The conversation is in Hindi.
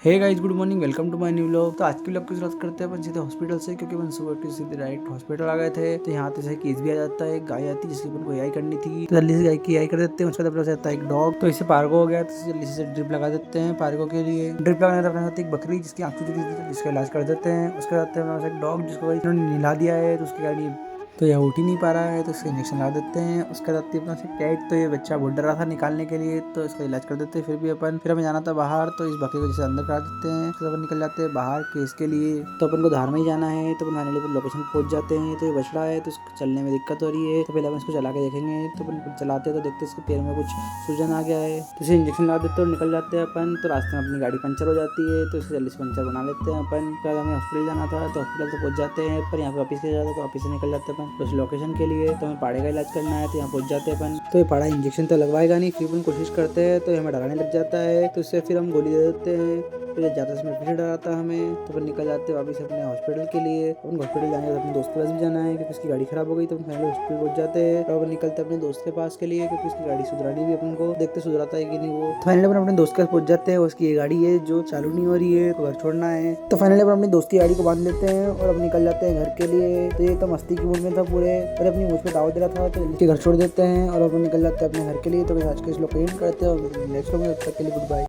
Hey guys, good morning, welcome to my new vlog. तो आज की व्लॉग की शुरुआत करते हैं अपन सीधे हॉस्पिटल से, क्योंकि अपन सुबह उठ के सीधे डायरेक्ट हॉस्पिटल आ गए थे। तो यहाँ पे केस भी आ जाता है, एक गाय आती है जिसकी अपन को एआई करनी थी, तो जल्दी से गाय की एआई कर देते हैं। उसके बाद अपने आता है एक डॉग, तो इससे पार्को हो गया, तो जल्दी से ड्रिप लगा देते हैं पार्को के लिए। ड्रिप लगाने अपने साथ एक बकरी जिसकी आंख चुकी थी, जिसका इलाज कर देते हैं। उसके बाद अपने पास एक डॉग जिसको इन्होंने निला दिया है, तो उसकी गाड़ी तो यह उठ ही नहीं पा रहा है, तो इसका इंजेक्शन लगा देते हैं। उसके बाद अपना से कैट, तो ये बच्चा बहुत डर रहा था निकालने के लिए, तो इसका इलाज कर देते हैं। फिर हमें जाना था बाहर, तो इस बकरी को जैसे अंदर करा देते हैं। फिर अपन निकल जाते हैं बाहर केस के लिए। तो अपन को धार में ही जाना है, तो अपन फाइनली लोकेशन पहुंच जाते हैं। तो ये बछड़ा है, तो इसको चलने में दिक्कत हो रही है, तो पहले अपन इसको चला के देखेंगे। तो अपन चलाते हैं तो देखते इसके पैर में कुछ सूजन आ गया है, तो इसे इंजेक्शन लगा देते हैं और निकल जाते हैं अपन। तो रास्ते में अपनी गाड़ी पंचर हो जाती है, तो इसे जल्दी से पंचर बना लेते हैं अपन। फिर हमें हॉस्पिटल जाना था, तो हॉस्पिटल तो पहुंच जाते हैं, पर यहाँ पे वापस से जाता है, तो वापस से निकल जाते हैं अपन उस लोकेशन के लिए। तो हमें पाड़े का इलाज करना है, तो यहाँ पहुंच जाते हैं अपन। तो ये पाड़ा इंजेक्शन तो लगवाएगा नहीं, फिर अपन कोशिश करते हैं, तो हमें डराने लग जाता है, तो इससे फिर हम गोली दे देते हैं। फिर जाते समय फिर डराता हमें, तो अपन निकल जाते हैं वापस अपने हॉस्पिटल के लिए। अपन हॉस्पिटल जाने के बाद अपने दोस्त के पास भी जाना है, क्योंकि उसकी गाड़ी खराब हो गई। तो हम पहले हॉस्पिटल पहुंच जाते हैं, तो अपन निकलते अपने दोस्त के पास के लिए, क्योंकि उसकी गाड़ी सुधरानी भी अपन को, देखते सुधराता है कि नहीं वो। फाइनली अपन अपने दोस्त के पास पहुंच जाते हैं। उसकी ये गाड़ी है जो चालू नहीं हो रही है, तो घर छोड़ना है। तो फाइनली अपन अपने दोस्त की गाड़ी को बांध देते हैं और अपन निकल जाते हैं घर के लिए। तो ये तो मस्ती की मूड में था पूरे, और अपनी मुझ पे दाव दे रहा था, तो जल्दी घर छोड़ देते हैं और अपन निकल जाते हैं अपने घर के लिए। तो आज के इस लोग करते हैं और नेक्स्ट लोग के लिए गुड बाय।